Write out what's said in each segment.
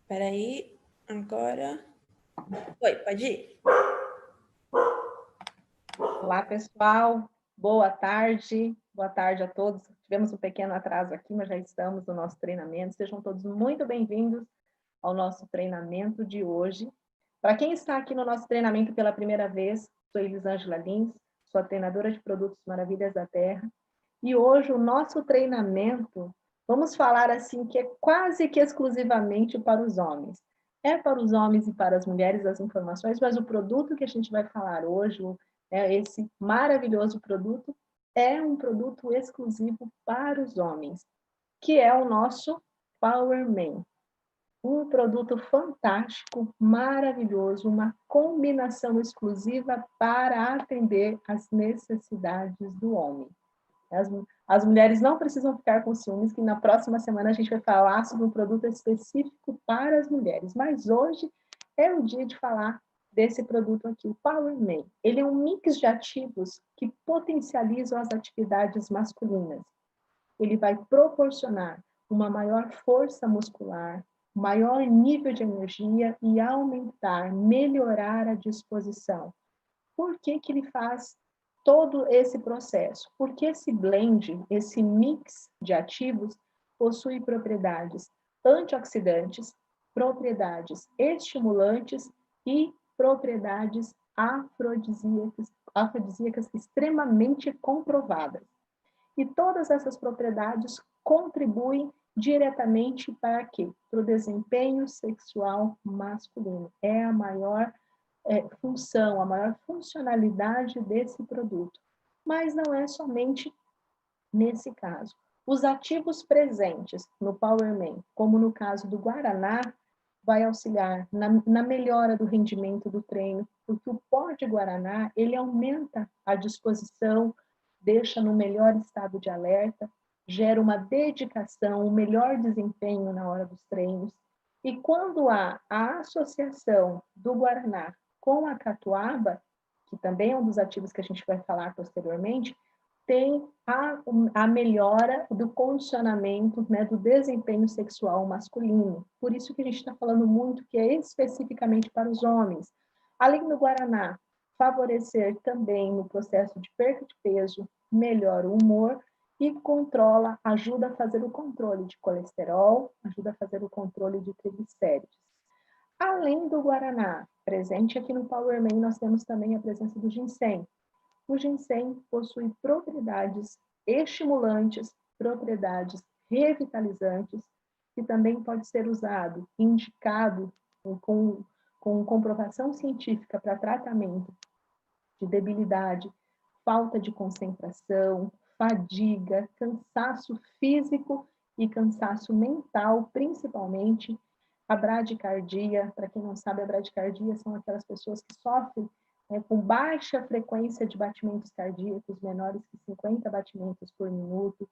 Espera aí, agora... Oi, pode ir? Olá, pessoal. Boa tarde. Boa tarde a todos. Tivemos um pequeno atraso aqui, mas já estamos no nosso treinamento. Sejam todos muito bem-vindos ao nosso treinamento de hoje. Para quem está aqui no nosso treinamento pela primeira vez, sou Elisângela Lins, sou a treinadora de produtos Maravilhas da Terra. E hoje o nosso treinamento, vamos falar assim, que é quase que exclusivamente para os homens. É para os homens e para as mulheres as informações, mas o produto que a gente vai falar hoje, esse maravilhoso produto, é um produto exclusivo para os homens, que é o nosso Power Man. Um produto fantástico, maravilhoso, uma combinação exclusiva para atender às necessidades do homem. As mulheres não precisam ficar com ciúmes, que na próxima semana a gente vai falar sobre um produto específico para as mulheres. Mas hoje é o dia de falar desse produto aqui, o Power Man. Ele é um mix de ativos que potencializam as atividades masculinas. Ele vai proporcionar uma maior força muscular, maior nível de energia e aumentar, melhorar a disposição. Por que que ele faz todo esse processo? Porque esse blend, esse mix de ativos, possui propriedades antioxidantes, propriedades estimulantes e propriedades afrodisíacas extremamente comprovadas. E todas essas propriedades contribuem diretamente para quê? Para o desempenho sexual masculino. É a maior função, a maior funcionalidade desse produto. Mas não é somente nesse caso. Os ativos presentes no Power Man, como no caso do Guaraná, vai auxiliar na melhora do rendimento do treino, porque o pó de Guaraná, ele aumenta a disposição, deixa no melhor estado de alerta, gera uma dedicação, um melhor desempenho na hora dos treinos. E quando há a associação do Guaraná com a catuaba, que também é um dos ativos que a gente vai falar posteriormente, tem a melhora do condicionamento, né, do desempenho sexual masculino. Por isso que a gente está falando muito que é especificamente para os homens. Além do Guaraná, favorecer também no processo de perda de peso, melhora o humor e controla, ajuda a fazer o controle de colesterol, ajuda a fazer o controle de triglicéridos. Além do Guaraná, presente aqui no Power Man, nós temos também a presença do ginseng. O ginseng possui propriedades estimulantes, propriedades revitalizantes, que também pode ser usado, indicado com comprovação científica para tratamento de debilidade, falta de concentração, fadiga, cansaço físico e cansaço mental, principalmente. A bradicardia, para quem não sabe, a bradicardia são aquelas pessoas que sofrem com baixa frequência de batimentos cardíacos, menores que 50 batimentos por minuto,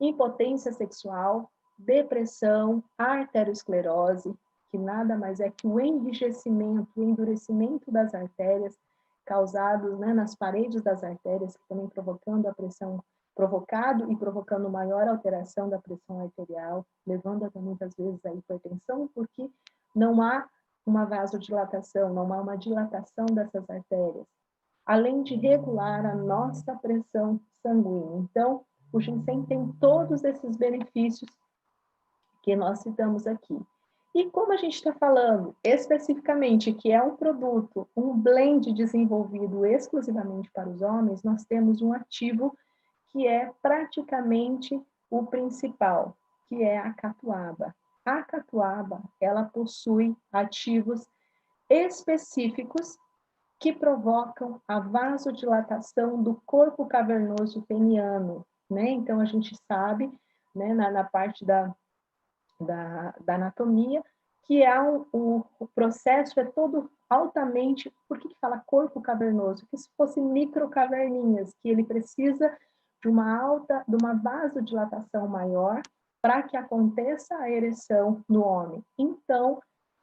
impotência sexual, depressão, arteriosclerose, que nada mais é que o enrijecimento, o endurecimento das artérias, causados, né, nas paredes das artérias, que também provocando a pressão, provocado e provocando maior alteração da pressão arterial, levando até muitas vezes a hipertensão, porque não há uma vasodilatação, não há uma dilatação dessas artérias, além de regular a nossa pressão sanguínea. Então, o ginseng tem todos esses benefícios que nós citamos aqui. E como a gente está falando especificamente que é um produto, um blend desenvolvido exclusivamente para os homens, nós temos um ativo que é praticamente o principal, que é a catuaba. A catuaba, ela possui ativos específicos que provocam a vasodilatação do corpo cavernoso peniano, né? Então, a gente sabe, né, na parte da anatomia, que o processo é todo altamente... Por que fala corpo cavernoso? Porque se fosse microcaverninhas, que ele precisa de uma vasodilatação maior para que aconteça a ereção no homem. Então,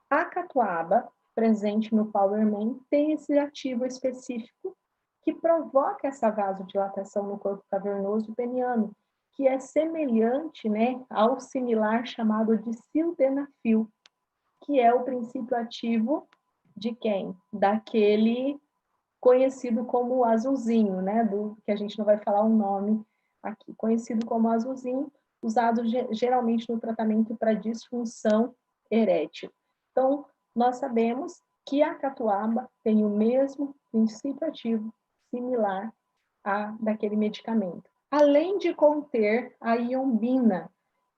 a catuaba, presente no Power Man, tem esse ativo específico que provoca essa vasodilatação no corpo cavernoso peniano, que é semelhante, né, ao similar chamado de sildenafil, que é o princípio ativo de quem? Daquele conhecido como azulzinho, né? Do que a gente não vai falar o nome aqui. Conhecido como azulzinho, usado geralmente no tratamento para disfunção erétil. Então, nós sabemos que a catuaba tem o mesmo princípio ativo, similar a daquele medicamento. Além de conter a iombina,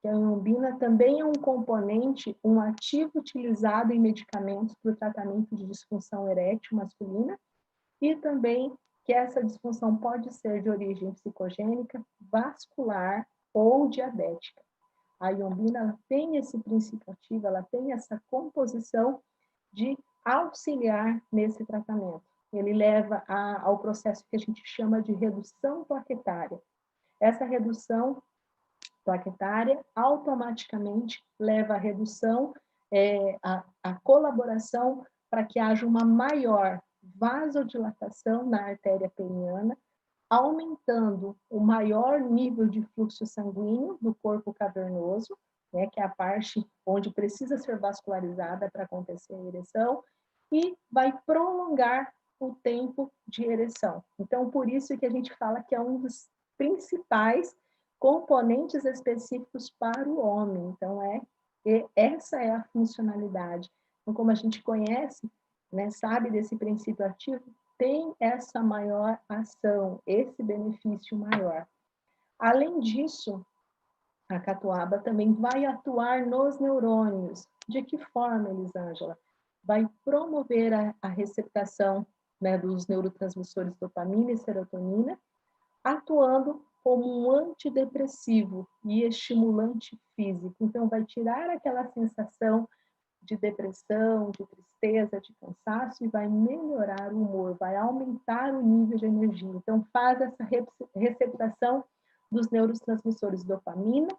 que a iombina também é um componente, um ativo utilizado em medicamentos para o tratamento de disfunção erétil masculina, e também que essa disfunção pode ser de origem psicogênica, vascular ou diabética. A iombina ela tem esse princípio ativo, ela tem essa composição de auxiliar nesse tratamento. Ele leva ao processo que a gente chama de redução plaquetária. Essa redução plaquetária automaticamente leva à redução, a colaboração para que haja uma maior vasodilatação na artéria peniana, aumentando o maior nível de fluxo sanguíneo do corpo cavernoso, né, que é a parte onde precisa ser vascularizada para acontecer a ereção, e vai prolongar o tempo de ereção. Então, por isso que a gente fala que é um dos principais componentes específicos para o homem. Então, essa é a funcionalidade. Então, como a gente conhece, né, sabe desse princípio ativo, tem essa maior ação, esse benefício maior. Além disso, a catuaba também vai atuar nos neurônios. De que forma, Elisângela? Vai promover a receptação, né, dos neurotransmissores dopamina e serotonina, atuando como um antidepressivo e estimulante físico. Então, vai tirar aquela sensação de depressão, de tristeza, de cansaço e vai melhorar o humor, vai aumentar o nível de energia. Então, faz essa receptação dos neurotransmissores dopamina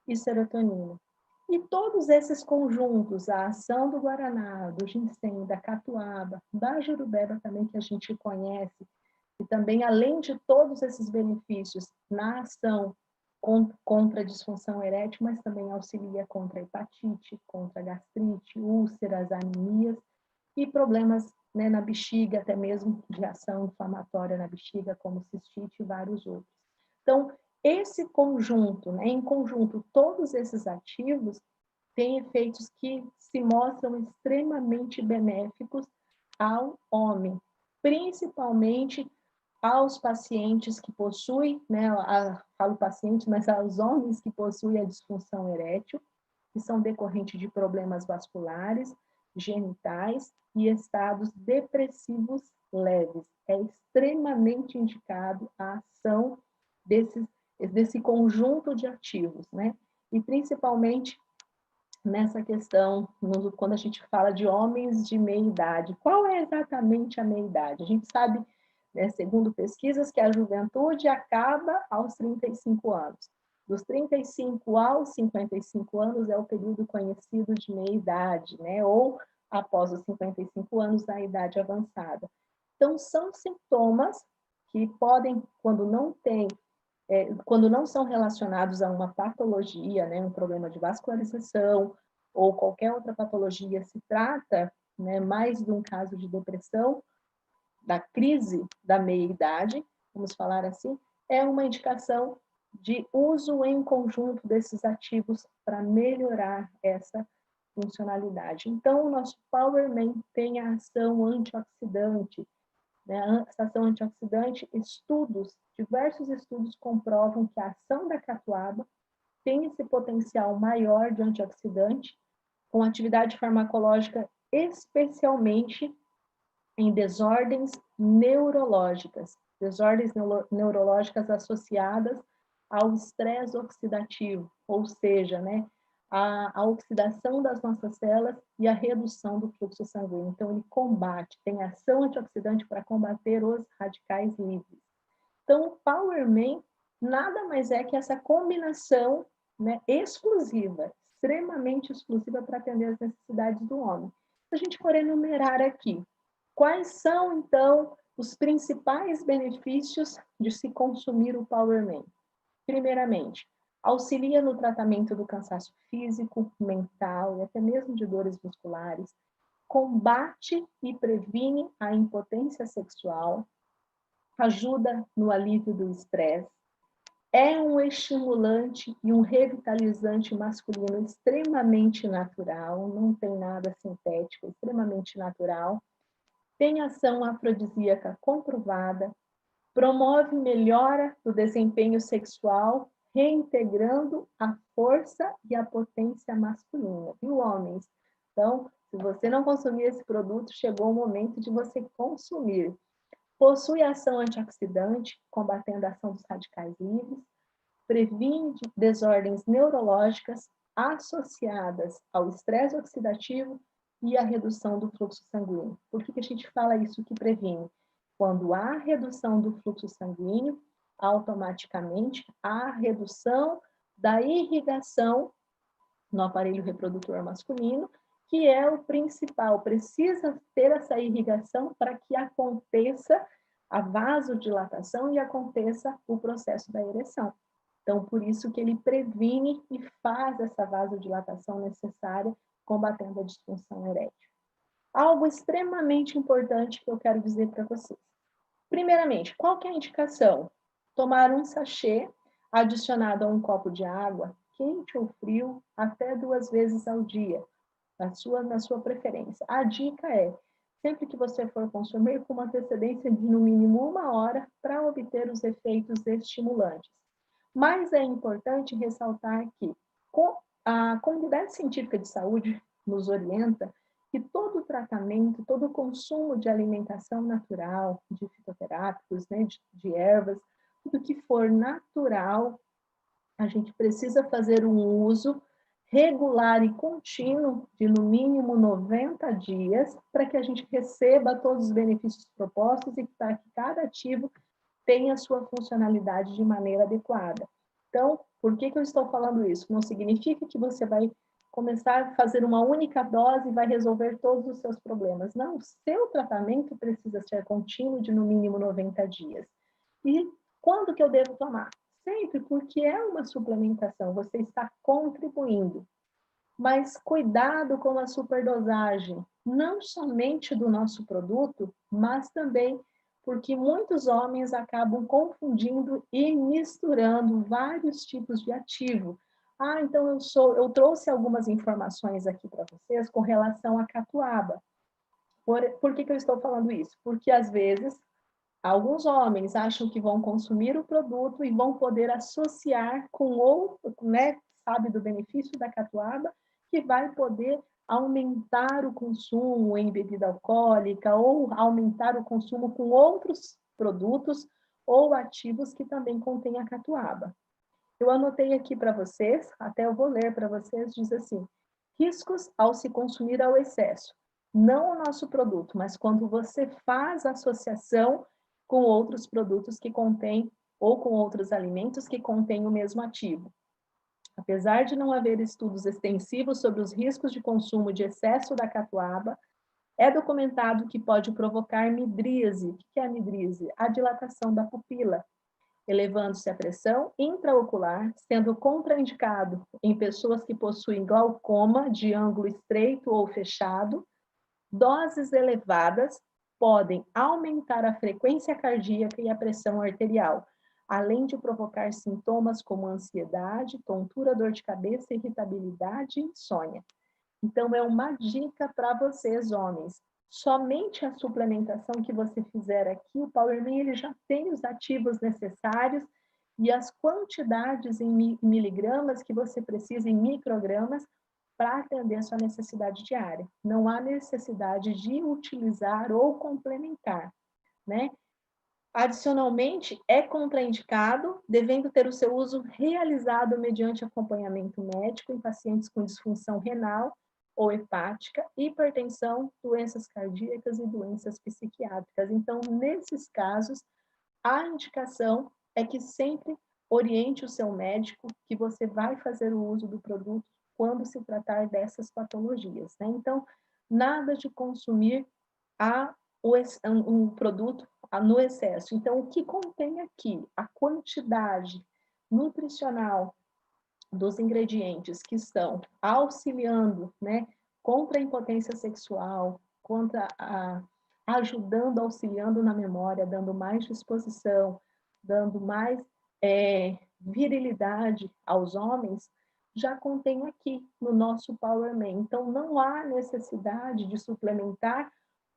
e serotonina. E todos esses conjuntos, a ação do guaraná, do ginseng, da catuaba, da jurubeba também, que a gente conhece, e também, além de todos esses benefícios na ação contra a disfunção erétil, mas também auxilia contra a hepatite, contra a gastrite, úlceras, anemias e problemas, né, na bexiga, até mesmo de ação inflamatória na bexiga, como cistite e vários outros. Então, esse conjunto, né, em conjunto, todos esses ativos têm efeitos que se mostram extremamente benéficos ao homem, principalmente aos pacientes que possuem, né, falo pacientes, mas aos homens que possuem a disfunção erétil, que são decorrentes de problemas vasculares, genitais e estados depressivos leves. É extremamente indicado a ação desse conjunto de ativos, né? E principalmente nessa questão, quando a gente fala de homens de meia idade. Qual é exatamente a meia idade? A gente sabe, né, segundo pesquisas, que a juventude acaba aos 35 anos. Dos 35 aos 55 anos é o período conhecido de meia idade, né? Ou após os 55 anos, a idade avançada. Então, são sintomas que podem, quando não são relacionados a uma patologia, né, um problema de vascularização ou qualquer outra patologia, se trata, né, mais de um caso de depressão, da crise da meia-idade, vamos falar assim, é uma indicação de uso em conjunto desses ativos para melhorar essa funcionalidade. Então, o nosso PowerMan tem a ação antioxidante, né? A ação antioxidante, diversos estudos comprovam que a ação da catuaba tem esse potencial maior de antioxidante, com atividade farmacológica especialmente em desordens neurológicas associadas ao estresse oxidativo, ou seja, né, a oxidação das nossas células e a redução do fluxo sanguíneo. Então, ele tem ação antioxidante para combater os radicais livres. Então, o PowerMan nada mais é que essa combinação, né, exclusiva, extremamente exclusiva para atender as necessidades do homem. Se a gente for enumerar aqui, quais são, então, os principais benefícios de se consumir o PowerMan? Primeiramente, Auxilia no tratamento do cansaço físico, mental e até mesmo de dores musculares. Combate e previne a impotência sexual. Ajuda no alívio do estresse. É um estimulante e um revitalizante masculino extremamente natural, não tem nada sintético, extremamente natural. Tem ação afrodisíaca comprovada, promove melhora do desempenho sexual, reintegrando a força e a potência masculina. Viu, homens? Então, se você não consumir esse produto, chegou o momento de você consumir. Possui ação antioxidante, combatendo a ação dos radicais livres, previne desordens neurológicas associadas ao estresse oxidativo e à redução do fluxo sanguíneo. Por que a gente fala isso que previne? Quando há redução do fluxo sanguíneo, automaticamente há redução da irrigação no aparelho reprodutor masculino, que é o principal. Precisa ter essa irrigação para que aconteça a vasodilatação e aconteça o processo da ereção. Então, por isso que ele previne e faz essa vasodilatação necessária, combatendo a disfunção erétil. Algo extremamente importante que eu quero dizer para vocês. Primeiramente, qual que é a indicação? Tomar um sachê adicionado a um copo de água, quente ou frio, até 2 vezes ao dia, na sua preferência. A dica é, sempre que você for consumir, com uma antecedência de no mínimo 1 hora para obter os efeitos estimulantes. Mas é importante ressaltar que a comunidade científica de saúde nos orienta que todo tratamento, todo consumo de alimentação natural, de fitoterápicos, né, de ervas, tudo que for natural, a gente precisa fazer um uso regular e contínuo de no mínimo 90 dias para que a gente receba todos os benefícios propostos e para que cada ativo tenha sua funcionalidade de maneira adequada. Então, por que eu estou falando isso? Não significa que você vai começar a fazer uma única dose e vai resolver todos os seus problemas. Não, o seu tratamento precisa ser contínuo de no mínimo 90 dias. E quando que eu devo tomar? Sempre, porque é uma suplementação, você está contribuindo. Mas cuidado com a superdosagem, não somente do nosso produto, mas também porque muitos homens acabam confundindo e misturando vários tipos de ativo. Ah, então eu trouxe algumas informações aqui para vocês com relação à catuaba. Por que eu estou falando isso? Porque às vezes alguns homens acham que vão consumir o produto e vão poder associar com outro, né? Sabe do benefício da catuaba, que vai poder aumentar o consumo em bebida alcoólica ou aumentar o consumo com outros produtos ou ativos que também contêm a catuaba. Eu anotei aqui para vocês, até eu vou ler para vocês, diz assim: riscos ao se consumir ao excesso. Não o nosso produto, mas quando você faz associação com outros produtos que contêm, ou com outros alimentos que contêm o mesmo ativo. Apesar de não haver estudos extensivos sobre os riscos de consumo de excesso da catuaba, é documentado que pode provocar midríase. O que é a midríase? A dilatação da pupila, elevando-se a pressão intraocular, sendo contraindicado em pessoas que possuem glaucoma de ângulo estreito ou fechado. Doses elevadas podem aumentar a frequência cardíaca e a pressão arterial, além de provocar sintomas como ansiedade, tontura, dor de cabeça, irritabilidade e insônia. Então, é uma dica para vocês, homens. Somente a suplementação que você fizer aqui, o PowerMan, ele já tem os ativos necessários e as quantidades em miligramas que você precisa em microgramas para atender a sua necessidade diária. Não há necessidade de utilizar ou complementar, né? Adicionalmente, é contraindicado, devendo ter o seu uso realizado mediante acompanhamento médico em pacientes com disfunção renal ou hepática, hipertensão, doenças cardíacas e doenças psiquiátricas. Então, nesses casos, a indicação é que sempre oriente o seu médico que você vai fazer o uso do produto quando se tratar dessas patologias, né? Então, nada de consumir um produto no excesso. Então, o que contém aqui? A quantidade nutricional dos ingredientes que estão auxiliando, né, contra a impotência sexual, ajudando, auxiliando na memória, dando mais disposição, dando mais virilidade aos homens, já contém aqui no nosso Power Man. Então, não há necessidade de suplementar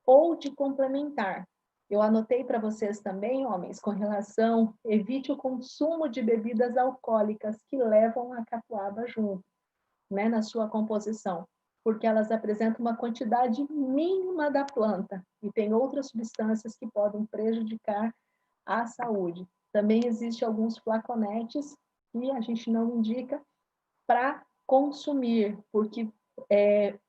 ou de complementar. Eu anotei para vocês também, homens, com relação, evite o consumo de bebidas alcoólicas que levam a catuaba junto, né, na sua composição, porque elas apresentam uma quantidade mínima da planta e tem outras substâncias que podem prejudicar a saúde. Também existem alguns flaconetes que a gente não indica para consumir, porque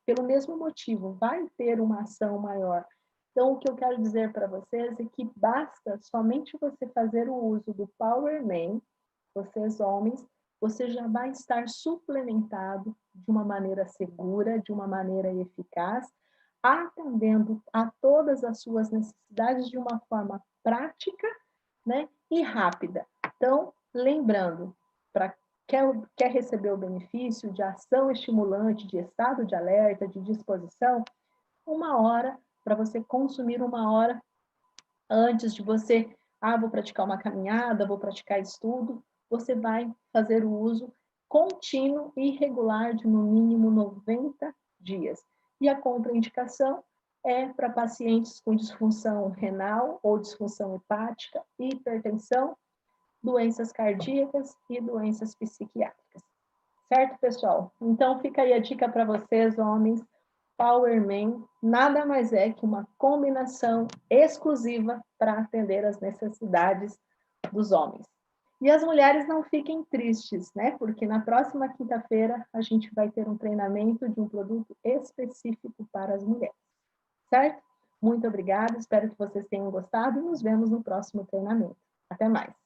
pelo mesmo motivo, vai ter uma ação maior. Então, o que eu quero dizer para vocês é que basta somente você fazer o uso do Power Man, vocês homens, você já vai estar suplementado de uma maneira segura, de uma maneira eficaz, atendendo a todas as suas necessidades de uma forma prática, né, e rápida. Então, lembrando, para quer receber o benefício de ação estimulante, de estado de alerta, de disposição, 1 hora, para você consumir 1 hora antes de você, vou praticar uma caminhada, vou praticar estudo, você vai fazer o uso contínuo e regular de no mínimo 90 dias. E a contraindicação é para pacientes com disfunção renal ou disfunção hepática, hipertensão, doenças cardíacas e doenças psiquiátricas. Certo, pessoal? Então, fica aí a dica para vocês, homens. Power Man nada mais é que uma combinação exclusiva para atender as necessidades dos homens. E as mulheres não fiquem tristes, né? Porque na próxima quinta-feira a gente vai ter um treinamento de um produto específico para as mulheres. Certo? Muito obrigada, espero que vocês tenham gostado e nos vemos no próximo treinamento. Até mais!